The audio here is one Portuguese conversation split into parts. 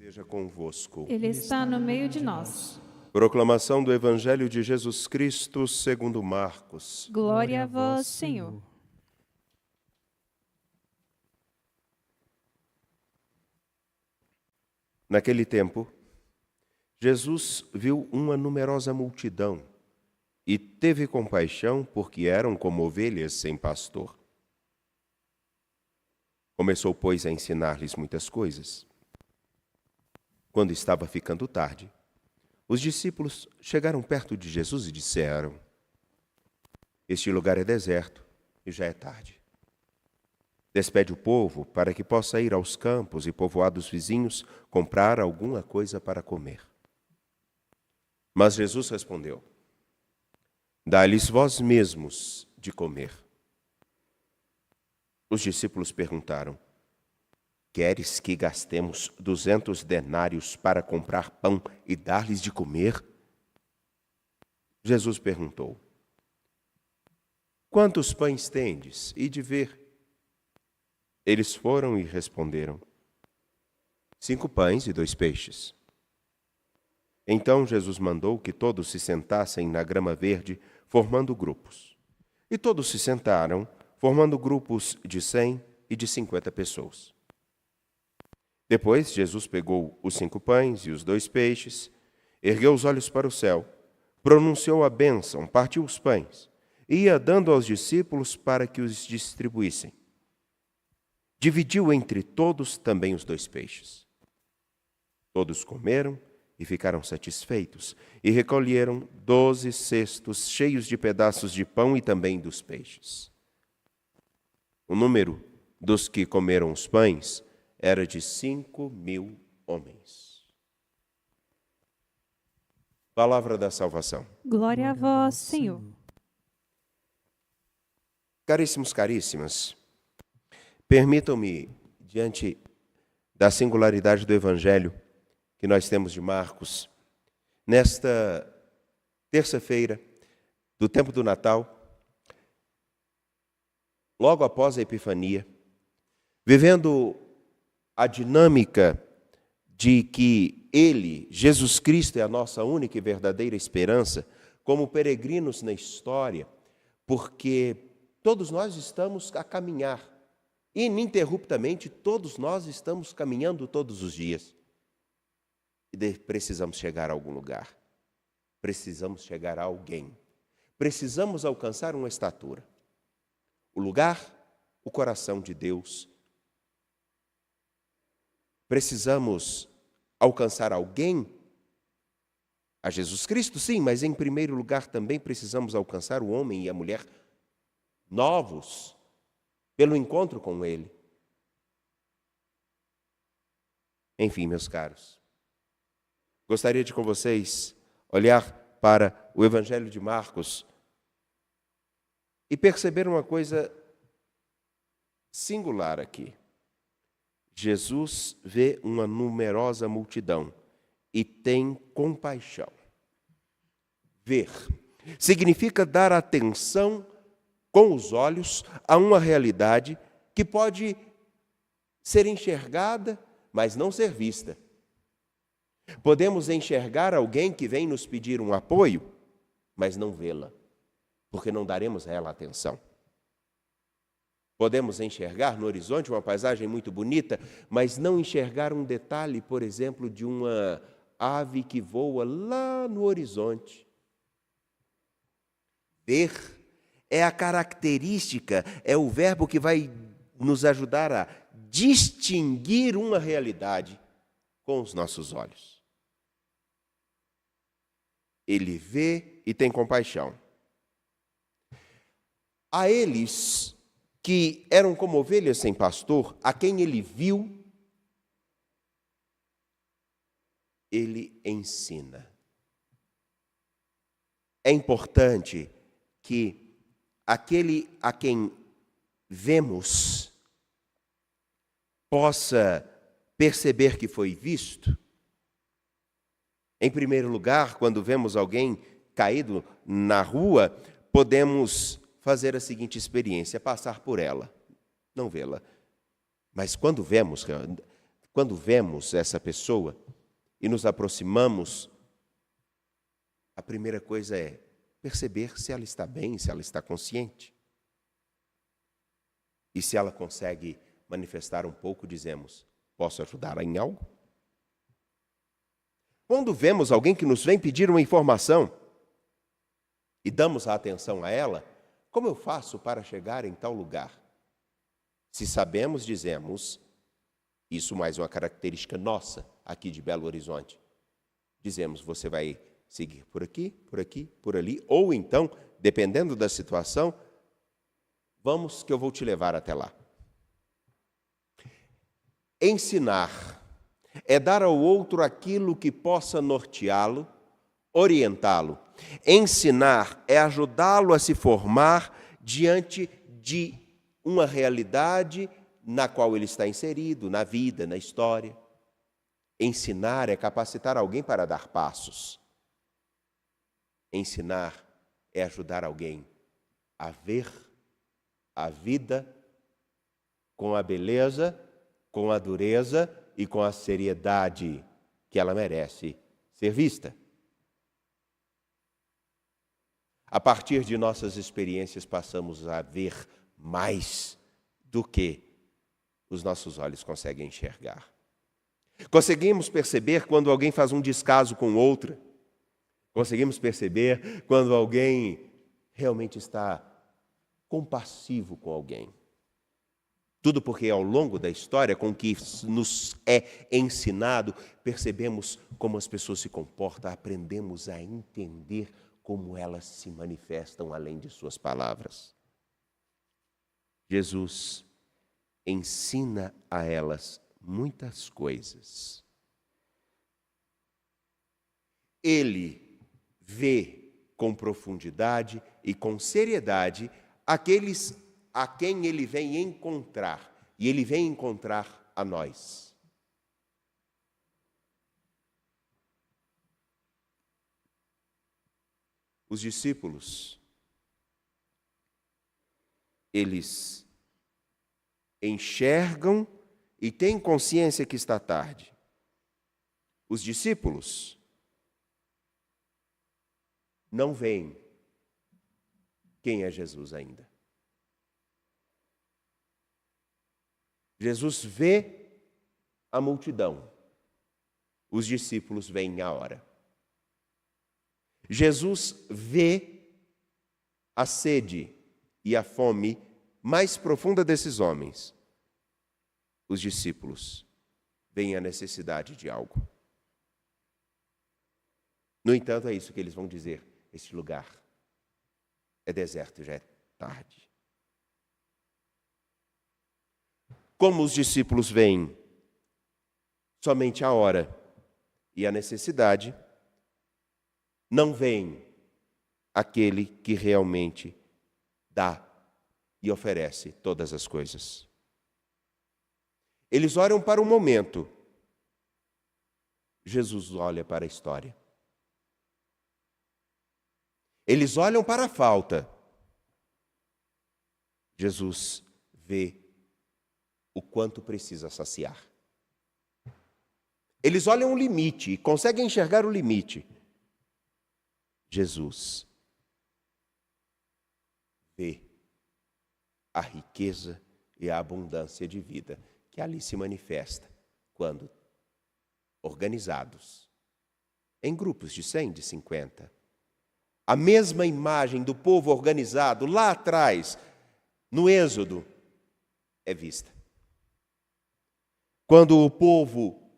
Esteja convosco. Ele está no meio de nós. Proclamação do Evangelho de Jesus Cristo segundo Marcos. Glória a vós, Senhor. Naquele tempo, Jesus viu uma numerosa multidão e teve compaixão porque eram como ovelhas sem pastor. Começou, pois, a ensinar-lhes muitas coisas. Quando estava ficando tarde, os discípulos chegaram perto de Jesus e disseram: Este lugar é deserto e já é tarde. Despede o povo para que possa ir aos campos e povoados vizinhos comprar alguma coisa para comer. Mas Jesus respondeu: Dá-lhes vós mesmos de comer. Os discípulos perguntaram: Queres que gastemos 200 denários para comprar pão e dar-lhes de comer? Jesus perguntou: Quantos pães tendes? E de ver. Eles foram e responderam: 5 pães e 2 peixes. Então Jesus mandou que todos se sentassem na grama verde, formando grupos. E todos se sentaram, formando grupos de 100 e de 50 pessoas. Depois, Jesus pegou os 5 pães e os 2 peixes, ergueu os olhos para o céu, pronunciou a bênção, partiu os pães, e ia dando aos discípulos para que os distribuíssem. Dividiu entre todos também os 2 peixes. Todos comeram e ficaram satisfeitos, e recolheram 12 cestos cheios de pedaços de pão e também dos peixes. O número dos que comeram os pães era de 5.000 homens. Palavra da salvação. Glória a vós, Senhor. Caríssimos, caríssimas, permitam-me, diante da singularidade do Evangelho que nós temos de Marcos, nesta terça-feira do tempo do Natal, logo após a Epifania, vivendo a dinâmica de que Ele, Jesus Cristo, é a nossa única e verdadeira esperança, como peregrinos na história, porque todos nós estamos a caminhar, ininterruptamente, todos nós estamos caminhando todos os dias. E precisamos chegar a algum lugar, precisamos chegar a alguém, precisamos alcançar uma estatura. O lugar, o coração de Deus. Precisamos alcançar alguém, a Jesus Cristo, sim, mas em primeiro lugar também precisamos alcançar o homem e a mulher novos, pelo encontro com Ele. Enfim, meus caros, gostaria de com vocês olhar para o Evangelho de Marcos e perceber uma coisa singular aqui. Jesus vê uma numerosa multidão e tem compaixão. Ver significa dar atenção com os olhos a uma realidade que pode ser enxergada, mas não ser vista. Podemos enxergar alguém que vem nos pedir um apoio, mas não vê-la, porque não daremos a ela atenção. Podemos enxergar no horizonte uma paisagem muito bonita, mas não enxergar um detalhe, por exemplo, de uma ave que voa lá no horizonte. Ver é a característica, é o verbo que vai nos ajudar a distinguir uma realidade com os nossos olhos. Ele vê e tem compaixão. A eles que eram como ovelhas sem pastor, a quem ele viu, ele ensina. É importante que aquele a quem vemos possa perceber que foi visto. Em primeiro lugar, quando vemos alguém caído na rua, podemos fazer a seguinte experiência: passar por ela, não vê-la. Mas quando vemos, Quando vemos essa pessoa e nos aproximamos, a primeira coisa é perceber se ela está bem, se ela está consciente. E se ela consegue manifestar um pouco, dizemos: posso ajudá-la em algo? Quando vemos alguém que nos vem pedir uma informação e damos a atenção a ela, como eu faço para chegar em tal lugar? Se sabemos, dizemos, isso mais uma característica nossa aqui de Belo Horizonte. Dizemos: você vai seguir por aqui, por aqui, por ali, ou então, dependendo da situação, vamos que eu vou te levar até lá. Ensinar é dar ao outro aquilo que possa norteá-lo, orientá-lo. Ensinar é ajudá-lo a se formar diante de uma realidade na qual ele está inserido, na vida, na história. Ensinar é capacitar alguém para dar passos. Ensinar é ajudar alguém a ver a vida com a beleza, com a dureza e com a seriedade que ela merece ser vista. A partir de nossas experiências, passamos a ver mais do que os nossos olhos conseguem enxergar. Conseguimos perceber quando alguém faz um descaso com outra. Conseguimos perceber quando alguém realmente está compassivo com alguém. Tudo porque ao longo da história, com que nos é ensinado, percebemos como as pessoas se comportam, aprendemos a entender como elas se manifestam além de suas palavras. Jesus ensina a elas muitas coisas. Ele vê com profundidade e com seriedade aqueles a quem ele vem encontrar, e ele vem encontrar a nós. Os discípulos, eles enxergam e têm consciência que está tarde. Os discípulos não veem quem é Jesus ainda. Jesus vê a multidão, os discípulos veem a hora. Jesus vê a sede e a fome mais profunda desses homens. Os discípulos veem a necessidade de algo. No entanto, é isso que eles vão dizer: este lugar é deserto, já é tarde. Como os discípulos veem somente a hora e a necessidade, não veem aquele que realmente dá e oferece todas as coisas. Eles olham para o momento, Jesus olha para a história. Eles olham para a falta, Jesus vê o quanto precisa saciar. Eles olham o limite, conseguem enxergar o limite. Jesus vê a riqueza e a abundância de vida que ali se manifesta quando organizados em grupos de 100, de 50. A mesma imagem do povo organizado lá atrás, no Êxodo, é vista. Quando o povo,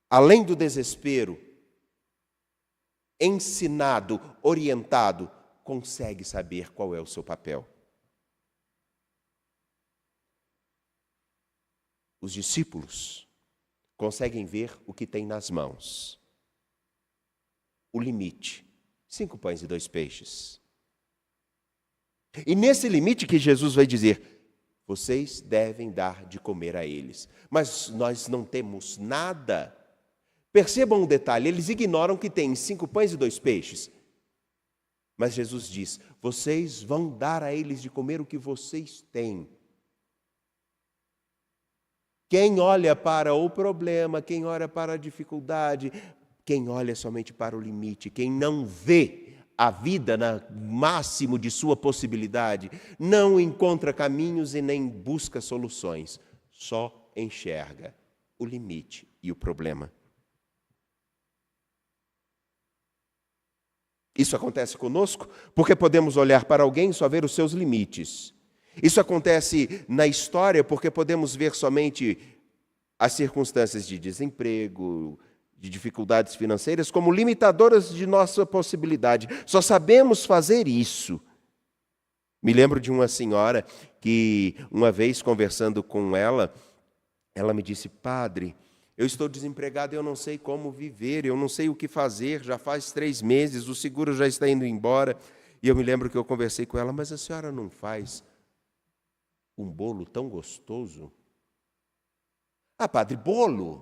além do desespero, ensinado, orientado, consegue saber qual é o seu papel. Os discípulos conseguem ver o que tem nas mãos. O limite, 5 pães e 2 peixes. E nesse limite que Jesus vai dizer: vocês devem dar de comer a eles. Mas nós não temos nada. Percebam um detalhe, eles ignoram que tem 5 pães e 2 peixes. Mas Jesus diz: vocês vão dar a eles de comer o que vocês têm. Quem olha para o problema, quem olha para a dificuldade, quem olha somente para o limite, quem não vê a vida no máximo de sua possibilidade, não encontra caminhos e nem busca soluções, só enxerga o limite e o problema. Isso acontece conosco porque podemos olhar para alguém e só ver os seus limites. Isso acontece na história porque podemos ver somente as circunstâncias de desemprego, de dificuldades financeiras como limitadoras de nossa possibilidade. Só sabemos fazer isso. Me lembro de uma senhora que, uma vez conversando com ela me disse: padre, eu estou desempregado e eu não sei como viver, eu não sei o que fazer, já faz 3 meses, o seguro já está indo embora. E eu me lembro que eu conversei com ela: mas a senhora não faz um bolo tão gostoso? Ah, padre, bolo?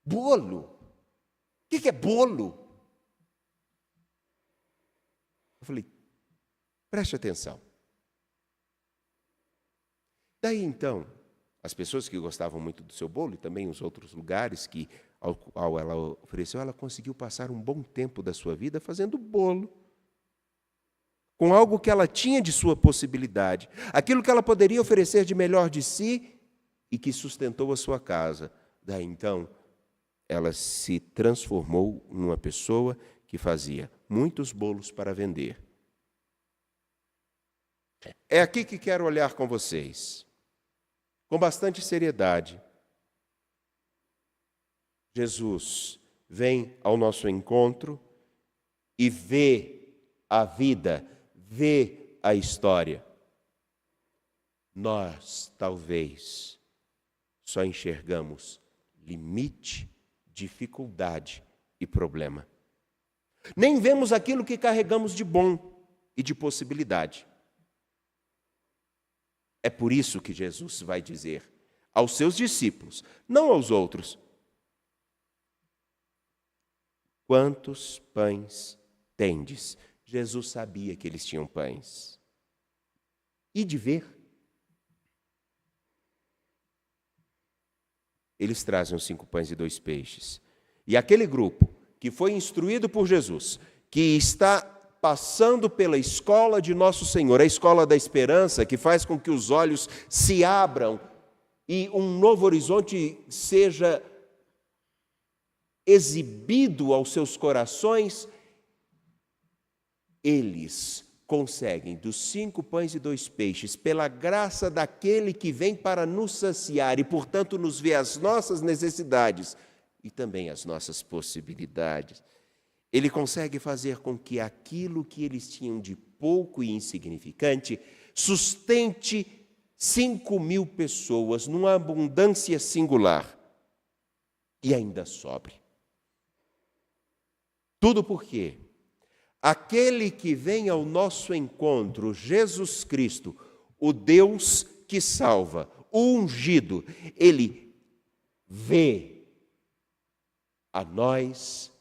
Bolo? O que é bolo? Eu falei: preste atenção. Daí então, as pessoas que gostavam muito do seu bolo e também os outros lugares que ao ela ofereceu, ela conseguiu passar um bom tempo da sua vida fazendo bolo, com algo que ela tinha de sua possibilidade, aquilo que ela poderia oferecer de melhor de si e que sustentou a sua casa. Daí então, ela se transformou numa pessoa que fazia muitos bolos para vender. É aqui que quero olhar com vocês, com bastante seriedade. Jesus vem ao nosso encontro e vê a vida, vê a história. Nós, talvez, só enxergamos limite, dificuldade e problema. Nem vemos aquilo que carregamos de bom e de possibilidade. É por isso que Jesus vai dizer aos seus discípulos, não aos outros: quantos pães tendes? Jesus sabia que eles tinham pães. E de ver. Eles trazem os 5 pães e 2 peixes. E aquele grupo que foi instruído por Jesus, que está passando pela escola de Nosso Senhor, a escola da esperança, que faz com que os olhos se abram e um novo horizonte seja exibido aos seus corações, eles conseguem, dos 5 pães e 2 peixes, pela graça daquele que vem para nos saciar e, portanto, nos vê as nossas necessidades e também as nossas possibilidades, ele consegue fazer com que aquilo que eles tinham de pouco e insignificante sustente 5.000 pessoas numa abundância singular e ainda sobre. Tudo por quê? Aquele que vem ao nosso encontro, Jesus Cristo, o Deus que salva, o ungido, ele vê a nós,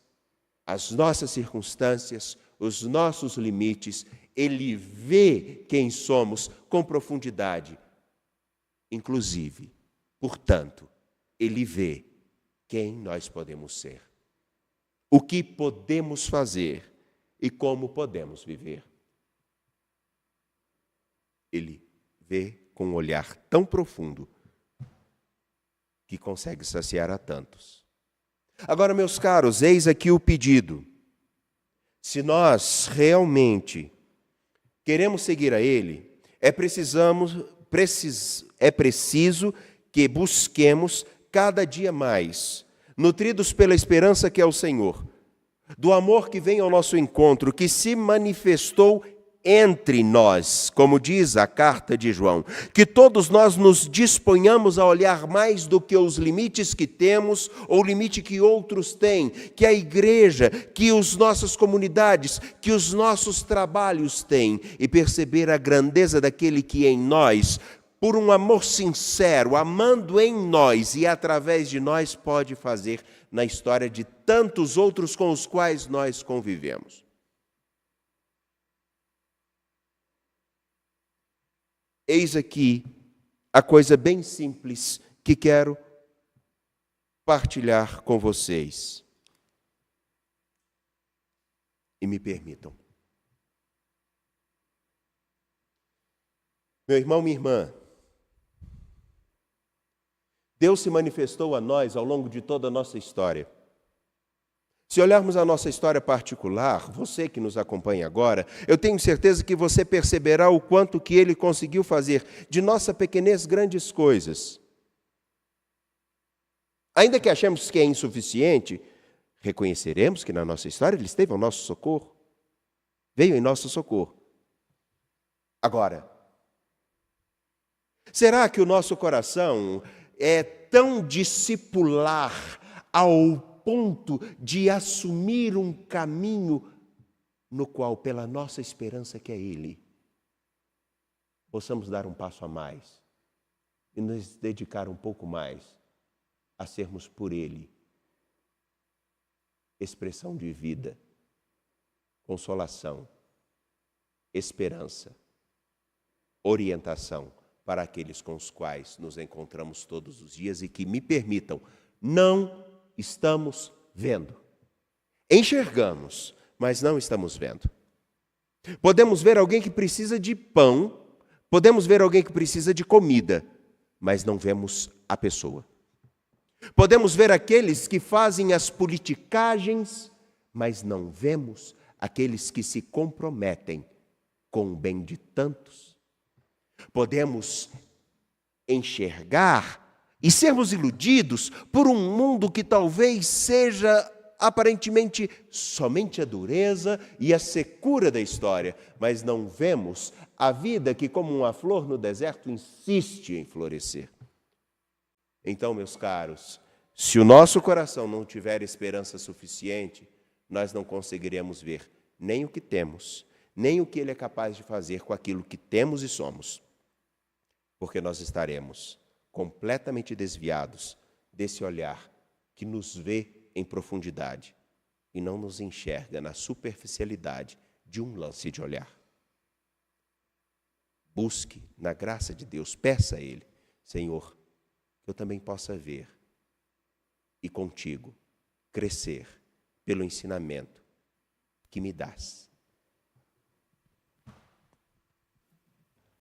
as nossas circunstâncias, os nossos limites, ele vê quem somos com profundidade. Inclusive, portanto, ele vê quem nós podemos ser, o que podemos fazer e como podemos viver. Ele vê com um olhar tão profundo que consegue saciar a tantos. Agora, meus caros, eis aqui o pedido. Se nós realmente queremos seguir a Ele, é preciso que busquemos cada dia mais, nutridos pela esperança que é o Senhor, do amor que vem ao nosso encontro, que se manifestou entre nós, como diz a carta de João, que todos nós nos disponhamos a olhar mais do que os limites que temos ou o limite que outros têm, que a igreja, que as nossas comunidades, que os nossos trabalhos têm, e perceber a grandeza daquele que em nós, por um amor sincero, amando em nós e através de nós, pode fazer na história de tantos outros com os quais nós convivemos. Eis aqui a coisa bem simples que quero partilhar com vocês. E me permitam. Meu irmão, minha irmã, Deus se manifestou a nós ao longo de toda a nossa história. Se olharmos a nossa história particular, você que nos acompanha agora, eu tenho certeza que você perceberá o quanto que Ele conseguiu fazer de nossa pequenez grandes coisas. Ainda que achemos que é insuficiente, reconheceremos que na nossa história Ele esteve ao nosso socorro. Veio em nosso socorro. Agora, será que o nosso coração é tão discipular ao ponto de assumir um caminho no qual, pela nossa esperança que é Ele, possamos dar um passo a mais e nos dedicar um pouco mais a sermos por Ele expressão de vida, consolação, esperança, orientação para aqueles com os quais nos encontramos todos os dias e que, me permitam, não estamos vendo. Enxergamos, mas não estamos vendo. Podemos ver alguém que precisa de pão, podemos ver alguém que precisa de comida, mas não vemos a pessoa. Podemos ver aqueles que fazem as politicagens, mas não vemos aqueles que se comprometem com o bem de tantos. Podemos enxergar e sermos iludidos por um mundo que talvez seja aparentemente somente a dureza e a secura da história, mas não vemos a vida que, como uma flor no deserto, insiste em florescer. Então, meus caros, se o nosso coração não tiver esperança suficiente, nós não conseguiremos ver nem o que temos, nem o que Ele é capaz de fazer com aquilo que temos e somos, porque nós estaremos completamente desviados desse olhar que nos vê em profundidade e não nos enxerga na superficialidade de um lance de olhar. Busque na graça de Deus, peça a Ele, Senhor, que eu também possa ver e contigo crescer pelo ensinamento que me dás.